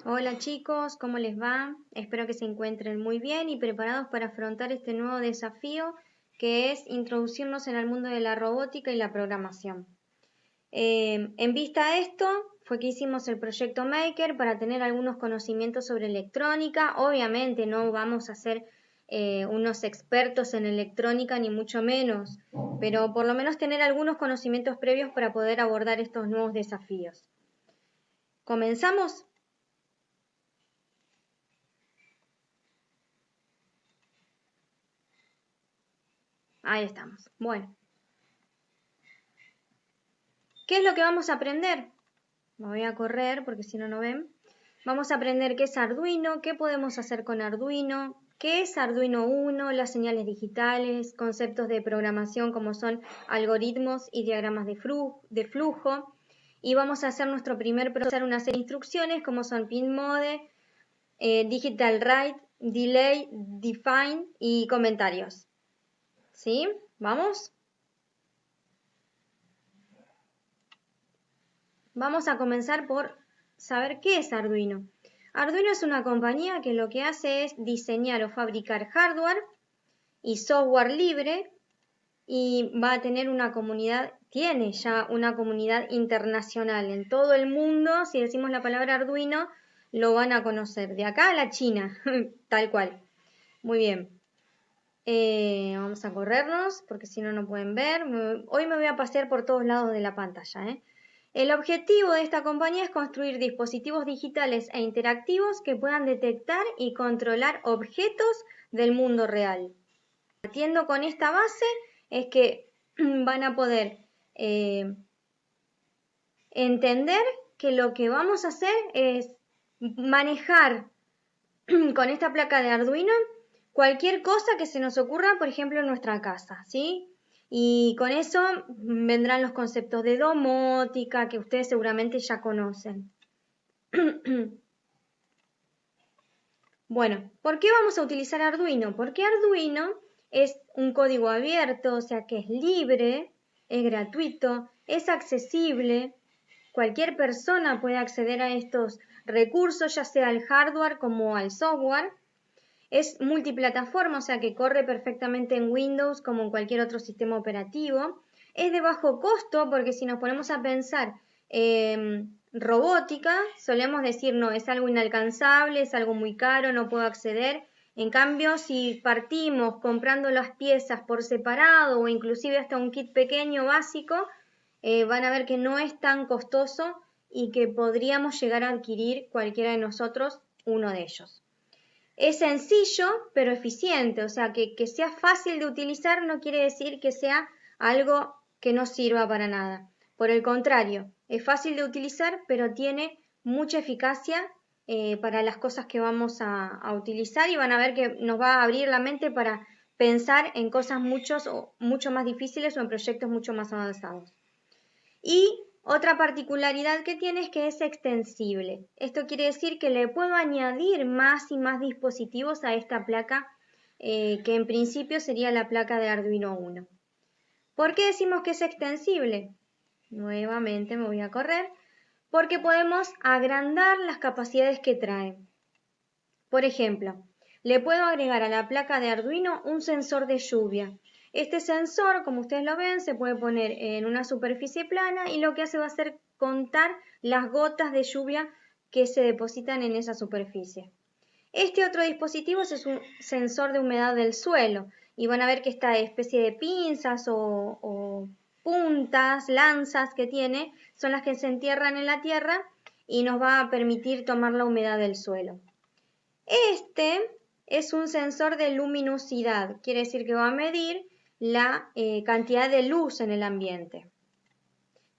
Hola chicos, ¿cómo les va? Espero que se encuentren muy bien y preparados para afrontar este nuevo desafío que es introducirnos en el mundo de la robótica y la programación. En vista a esto, fue que hicimos el proyecto Maker para tener algunos conocimientos sobre electrónica. Obviamente no vamos a ser unos expertos en electrónica ni mucho menos, pero por lo menos tener algunos conocimientos previos para poder abordar estos nuevos desafíos. ¿Comenzamos? Ahí estamos. Bueno, ¿qué es lo que vamos a aprender? Me voy a correr porque si no, no ven. Vamos a aprender qué es Arduino, qué podemos hacer con Arduino, qué es Arduino Uno, las señales digitales, conceptos de programación como son algoritmos y diagramas de flujo. Y vamos a hacer nuestro primer proceso, una serie de instrucciones como son pin mode, digital write, delay, define y comentarios. ¿Sí? ¿Vamos? Vamos a comenzar por saber qué es Arduino. Arduino es una compañía que lo que hace es diseñar o fabricar hardware y software libre y va a tener una comunidad, tiene ya una comunidad internacional en todo el mundo. Si decimos la palabra Arduino, lo van a conocer. De acá a la China, tal cual. Muy bien. Vamos a corrernos porque si no, no pueden ver. Hoy me voy a pasear por todos lados de la pantalla. El objetivo de esta compañía es construir dispositivos digitales e interactivos que puedan detectar y controlar objetos del mundo real. Partiendo con esta base es que van a poder entender que lo que vamos a hacer es manejar con esta placa de Arduino cualquier cosa que se nos ocurra, por ejemplo, en nuestra casa, ¿sí? Y con eso vendrán los conceptos de domótica que ustedes seguramente ya conocen. Bueno, ¿por qué vamos a utilizar Arduino? Porque Arduino es un código abierto, o sea que es libre, es gratuito, es accesible, cualquier persona puede acceder a estos recursos, ya sea al hardware como al software. Es multiplataforma, o sea que corre perfectamente en Windows como en cualquier otro sistema operativo. Es de bajo costo porque si nos ponemos a pensar robótica, solemos decir no, es algo inalcanzable, es algo muy caro, no puedo acceder. En cambio, si partimos comprando las piezas por separado o inclusive hasta un kit pequeño básico, van a ver que no es tan costoso y que podríamos llegar a adquirir cualquiera de nosotros uno de ellos. Es sencillo, pero eficiente, o sea, que sea fácil de utilizar no quiere decir que sea algo que no sirva para nada. Por el contrario, es fácil de utilizar, pero tiene mucha eficacia para las cosas que vamos a utilizar y van a ver que nos va a abrir la mente para pensar en cosas mucho más difíciles o en proyectos mucho más avanzados. Y otra particularidad que tiene es que es extensible. Esto quiere decir que le puedo añadir más y más dispositivos a esta placa que en principio sería la placa de Arduino Uno. ¿Por qué decimos que es extensible? Nuevamente me voy a correr. Porque podemos agrandar las capacidades que trae. Por ejemplo, le puedo agregar a la placa de Arduino un sensor de lluvia. Este sensor, como ustedes lo ven, se puede poner en una superficie plana y lo que hace va a ser contar las gotas de lluvia que se depositan en esa superficie. Este otro dispositivo es un sensor de humedad del suelo y van a ver que esta especie de pinzas o puntas, lanzas que tiene, son las que se entierran en la tierra y nos va a permitir tomar la humedad del suelo. Este es un sensor de luminosidad, quiere decir que va a medir la cantidad de luz en el ambiente.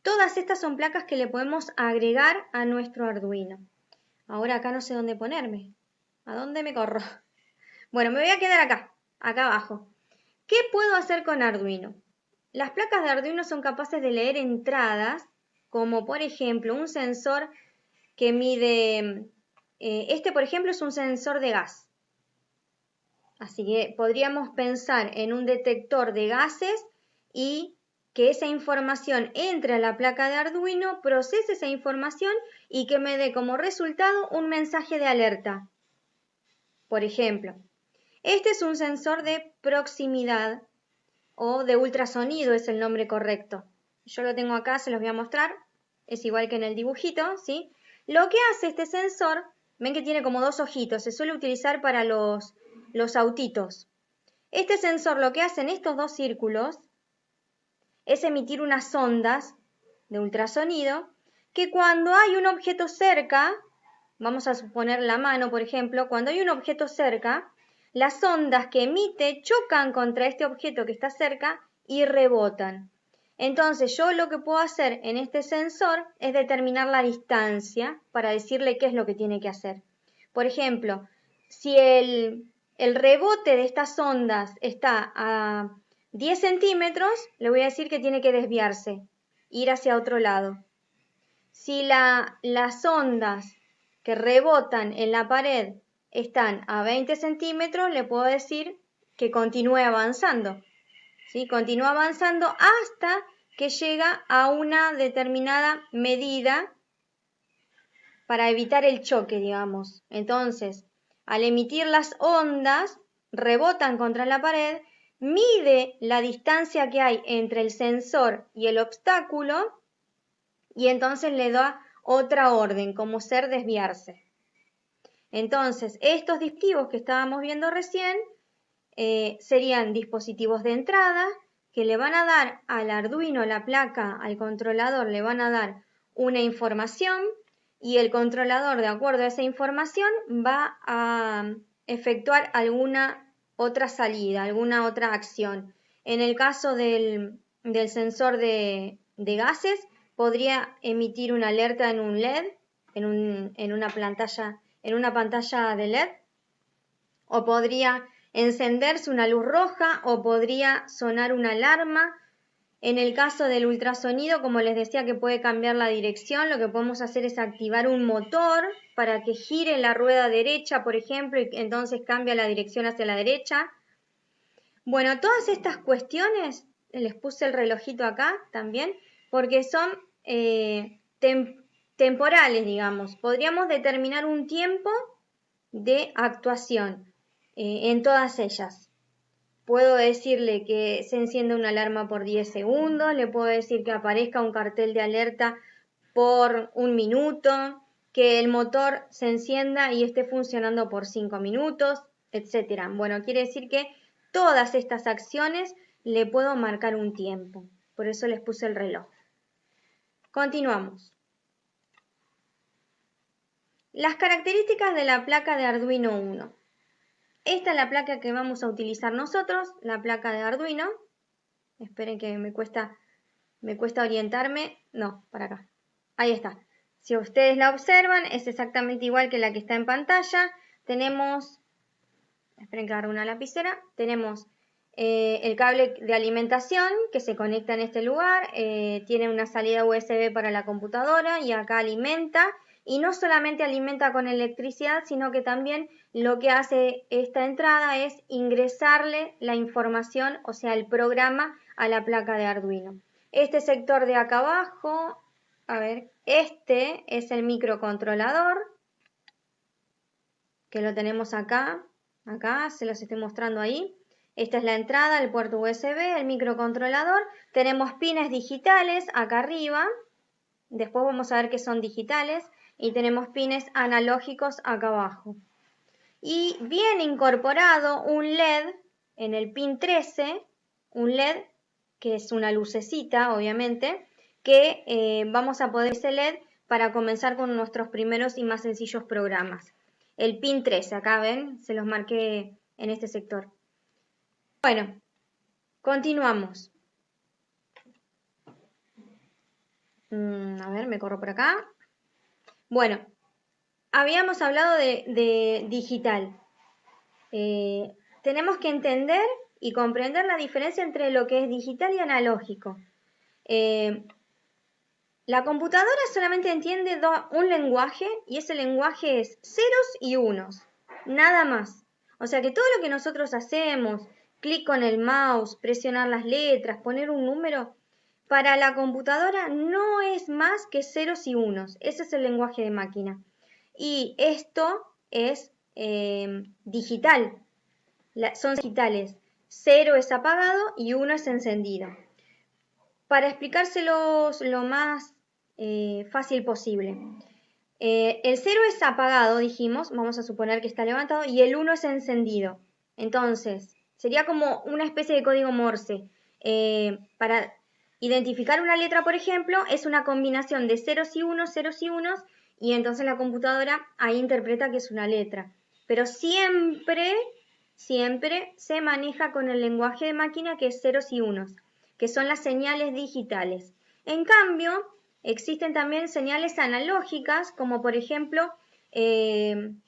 Todas estas son placas que le podemos agregar a nuestro Arduino. Ahora acá no sé dónde ponerme. ¿A dónde me corro? Bueno, me voy a quedar acá abajo. ¿Qué puedo hacer con Arduino? Las placas de Arduino son capaces de leer entradas, como por ejemplo un sensor que mide, este por ejemplo es un sensor de gas. Así que podríamos pensar en un detector de gases y que esa información entre a la placa de Arduino, procese esa información y que me dé como resultado un mensaje de alerta. Por ejemplo, este es un sensor de proximidad o de ultrasonido es el nombre correcto. Yo lo tengo acá, se los voy a mostrar. Es igual que en el dibujito, ¿sí? Lo que hace este sensor, ven que tiene como dos ojitos, se suele utilizar para los autitos. Este sensor lo que hace en estos dos círculos es emitir unas ondas de ultrasonido que cuando hay un objeto cerca, vamos a suponer la mano, por ejemplo, cuando hay un objeto cerca, las ondas que emite chocan contra este objeto que está cerca y rebotan. Entonces yo lo que puedo hacer en este sensor es determinar la distancia para decirle qué es lo que tiene que hacer. Por ejemplo, si el rebote de estas ondas está a 10 centímetros, le voy a decir que tiene que desviarse, ir hacia otro lado. Si las ondas que rebotan en la pared están a 20 centímetros, le puedo decir que continúe avanzando. ¿Sí? Continúa avanzando hasta que llega a una determinada medida para evitar el choque, digamos. Entonces, al emitir las ondas, rebotan contra la pared, mide la distancia que hay entre el sensor y el obstáculo y entonces le da otra orden, como ser desviarse. Entonces, estos dispositivos que estábamos viendo recién serían dispositivos de entrada que le van a dar al Arduino, la placa, al controlador, le van a dar una información y el controlador, de acuerdo a esa información, va a efectuar alguna otra salida, alguna otra acción. En el caso del sensor de gases, podría emitir una alerta en un LED, en una pantalla de LED, o podría encenderse una luz roja o podría sonar una alarma. En el caso del ultrasonido, como les decía que puede cambiar la dirección, lo que podemos hacer es activar un motor para que gire la rueda derecha, por ejemplo, y entonces cambia la dirección hacia la derecha. Bueno, todas estas cuestiones, les puse el relojito acá también, porque son temporales, digamos. Podríamos determinar un tiempo de actuación en todas ellas. Puedo decirle que se encienda una alarma por 10 segundos, le puedo decir que aparezca un cartel de alerta por 1 minuto, que el motor se encienda y esté funcionando por 5 minutos, etc. Bueno, quiere decir que todas estas acciones le puedo marcar un tiempo. Por eso les puse el reloj. Continuamos. Las características de la placa de Arduino Uno. Esta es la placa que vamos a utilizar nosotros, la placa de Arduino. Esperen que me cuesta orientarme. No, para acá. Ahí está. Si ustedes la observan, es exactamente igual que la que está en pantalla. Tenemos, esperen que agarre una lapicera, tenemos el cable de alimentación que se conecta en este lugar, tiene una salida USB para la computadora y acá alimenta. Y no solamente alimenta con electricidad, sino que también lo que hace esta entrada es ingresarle la información, o sea, el programa a la placa de Arduino. Este sector de acá abajo, a ver, este es el microcontrolador, que lo tenemos acá se los estoy mostrando ahí. Esta es la entrada, el puerto USB, el microcontrolador. Tenemos pines digitales acá arriba, después vamos a ver que son digitales. Y tenemos pines analógicos acá abajo. Y viene incorporado un LED en el pin 13, un LED que es una lucecita, obviamente, que vamos a poder ese LED para comenzar con nuestros primeros y más sencillos programas. El pin 13, acá ven, se los marqué en este sector. Bueno, continuamos. A ver, me corro por acá. Bueno, habíamos hablado de digital. Tenemos que entender y comprender la diferencia entre lo que es digital y analógico. La computadora solamente entiende un lenguaje y ese lenguaje es ceros y unos, nada más. O sea que todo lo que nosotros hacemos, clic con el mouse, presionar las letras, poner un número, para la computadora no es más que ceros y unos. Ese es el lenguaje de máquina. Y esto es digital. Son digitales. 0 es apagado y 1 es encendido. Para explicárselos lo más fácil posible. El 0 es apagado, dijimos, vamos a suponer que está levantado, y el 1 es encendido. Entonces, sería como una especie de código Morse. Para identificar una letra, por ejemplo, es una combinación de ceros y unos, y entonces la computadora ahí interpreta que es una letra. Pero siempre se maneja con el lenguaje de máquina que es ceros y unos, que son las señales digitales. En cambio, existen también señales analógicas, como por ejemplo en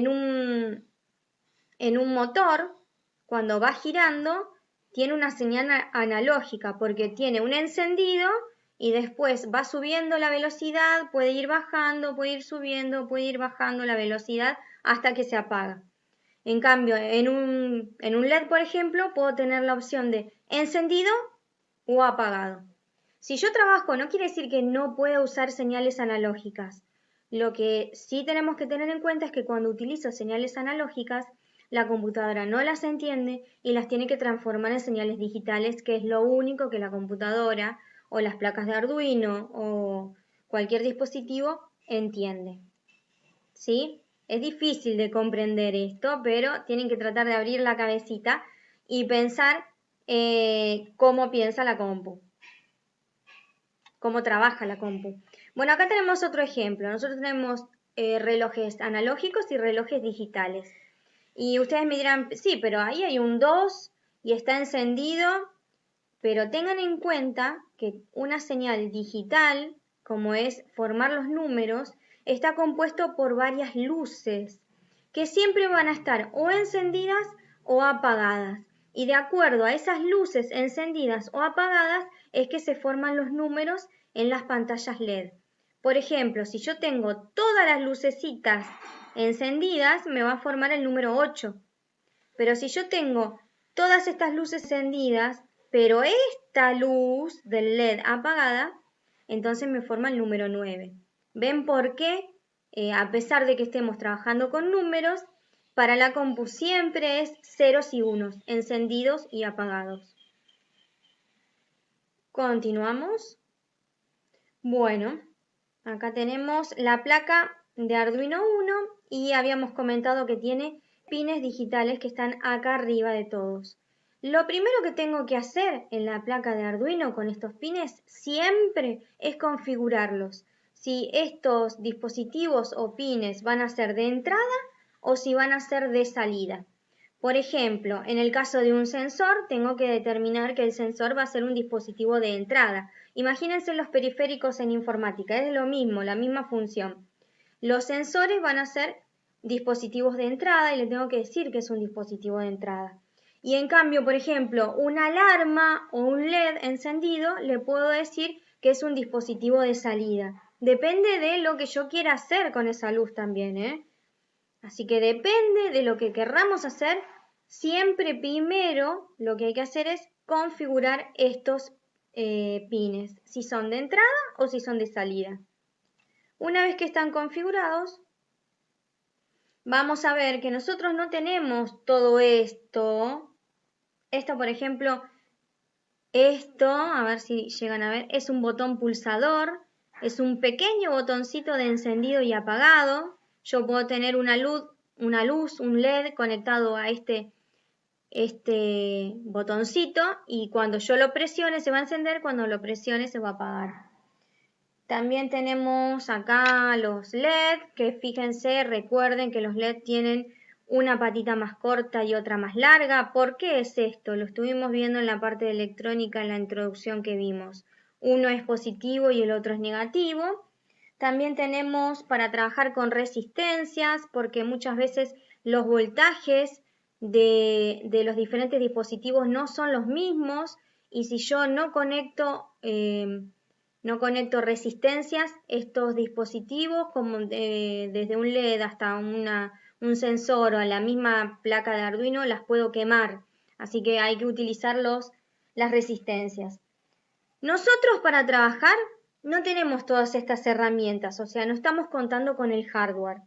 un motor, cuando va girando, tiene una señal analógica porque tiene un encendido y después va subiendo la velocidad, puede ir bajando, puede ir subiendo, puede ir bajando la velocidad hasta que se apaga. En cambio, en un LED, por ejemplo, puedo tener la opción de encendido o apagado. Si yo trabajo, no quiere decir que no pueda usar señales analógicas. Lo que sí tenemos que tener en cuenta es que cuando utilizo señales analógicas, la computadora no las entiende y las tiene que transformar en señales digitales, que es lo único que la computadora o las placas de Arduino o cualquier dispositivo entiende. ¿Sí? Es difícil de comprender esto, pero tienen que tratar de abrir la cabecita y pensar cómo piensa la compu, cómo trabaja la compu. Bueno, acá tenemos otro ejemplo. Nosotros tenemos relojes analógicos y relojes digitales. Y ustedes me dirán, sí, pero ahí hay un 2 y está encendido, pero tengan en cuenta que una señal digital, como es formar los números, está compuesto por varias luces que siempre van a estar o encendidas o apagadas. Y de acuerdo a esas luces encendidas o apagadas es que se forman los números en las pantallas LED. Por ejemplo, si yo tengo todas las lucecitas encendidas, me va a formar el número 8. Pero si yo tengo todas estas luces encendidas, pero esta luz del LED apagada, entonces me forma el número 9. ¿Ven por qué? A pesar de que estemos trabajando con números, para la compu siempre es ceros y unos, encendidos y apagados. Continuamos. Bueno, acá tenemos la placa de Arduino Uno y habíamos comentado que tiene pines digitales que están acá arriba de todos. Lo primero que tengo que hacer en la placa de Arduino con estos pines siempre es configurarlos. Si estos dispositivos o pines van a ser de entrada o si van a ser de salida. Por ejemplo, en el caso de un sensor, tengo que determinar que el sensor va a ser un dispositivo de entrada. Imagínense los periféricos en informática, es lo mismo, la misma función. Los sensores van a ser dispositivos de entrada y le tengo que decir que es un dispositivo de entrada. Y en cambio, por ejemplo, una alarma o un LED encendido, le puedo decir que es un dispositivo de salida. Depende de lo que yo quiera hacer con esa luz también, ¿eh? Así que depende de lo que querramos hacer, siempre primero lo que hay que hacer es configurar estos pines, si son de entrada o si son de salida. Una vez que están configurados, vamos a ver que nosotros no tenemos todo esto. Esto, por ejemplo, a ver si llegan a ver, es un botón pulsador, es un pequeño botoncito de encendido y apagado. Yo puedo tener una luz, un LED conectado a este botoncito y cuando yo lo presione se va a encender, cuando lo presione se va a apagar. También tenemos acá los LED, que fíjense, recuerden que los LED tienen una patita más corta y otra más larga. ¿Por qué es esto? Lo estuvimos viendo en la parte de electrónica en la introducción que vimos. Uno es positivo y el otro es negativo. También tenemos para trabajar con resistencias, porque muchas veces los voltajes de los diferentes dispositivos no son los mismos y si yo no conecto resistencias, estos dispositivos, como desde un LED hasta un sensor o a la misma placa de Arduino, las puedo quemar. Así que hay que utilizar las resistencias. Nosotros para trabajar no tenemos todas estas herramientas, o sea, no estamos contando con el hardware.